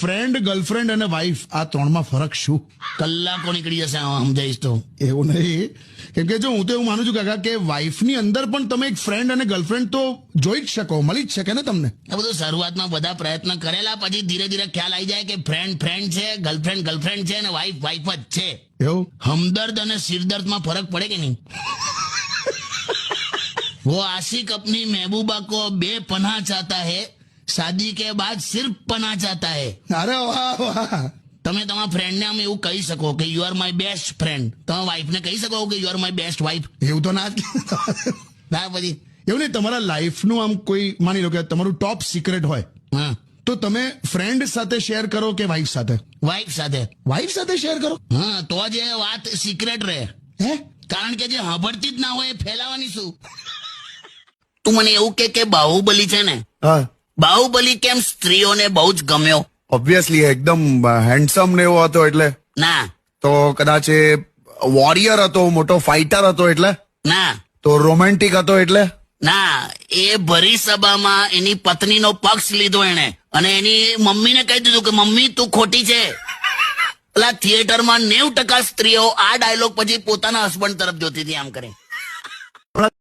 Friend, girlfriend અને wife આ ત્રણમાં ફરક શું? કલાકો નીકળી જશે સમજાઈશ તો. એવું નહીં, કેમ કે જો હું તો એવું માનું છું કાકા કે વાઇફની અંદર પણ તમે એક ફ્રેન્ડ અને ગર્લફ્રેન્ડ તો જોઈ જ શકો, મળી જ શકે ને તમને. આ બધું શરૂઆતમાં બધા પ્રયત્ન કરેલા, પછી ધીરે ધીરે ખ્યાલ આવી જાય કે ફ્રેન્ડ ફ્રેન્ડ છે, ગર્લફ્રેન્ડ ગર્લફ્રેન્ડ છે અને વાઇફ વાઇફ જ છે. એવું હમદર્દ અને સિરદર્દમાં ફરક પડે કે નહીં? वो आशिक अपनी महबूबा को बेपनाह चाहता है, शादी के बाद सिर्फ पनाह चाहता है. અરે વાહ વાહ. તમે તમારા ફ્રેન્ડને આમ એવું કહી શકો કે you are my best friend. તમે વાઇફને કહી શકો કે you are my best wife. એવું તો ના જ ના પછી એવું નહીં, તમારા લાઈફનું આમ કોઈ માની લો કે તમારું ટોપ સિક્રેટ હોય હા, તો તમે ફ્રેન્ડ સાથે શેર કરો કે વાઇફ સાથે? વાઇફ સાથે. વાઇફ સાથે શેર કરો. હા, તો જ એ વાત સિક્રેટ રહે. હે? કારણ કે જે સાંભળતી જ ના હોય એ ફેલાવાની શું? તું મને એવું કે બાહુબલી છે ને, હા, બાહુબલી કેમ સ્ત્રીઓને બહુ જ ગમ્યો? ઓબ્વિયસલી એકદમ હેન્ડસમ ને એવો હતો એટલે. ના તો કદાચ એ વોરિયર હતો, મોટો ફાઇટર હતો એટલે. ના તો રોમેન્ટિક હતો એટલે. ના, એ ભરી સભામાં એની પત્નીનો પક્ષ લીધો એને, અને એની મમ્મીને કહી દીધું કે મમ્મી તું ખોટી છે. પેલા થિયેટરમાં 90% સ્ત્રીઓ આ ડાયલોગ પછી પોતાના હસબન્ડ તરફ જોતી હતી આમ કરે.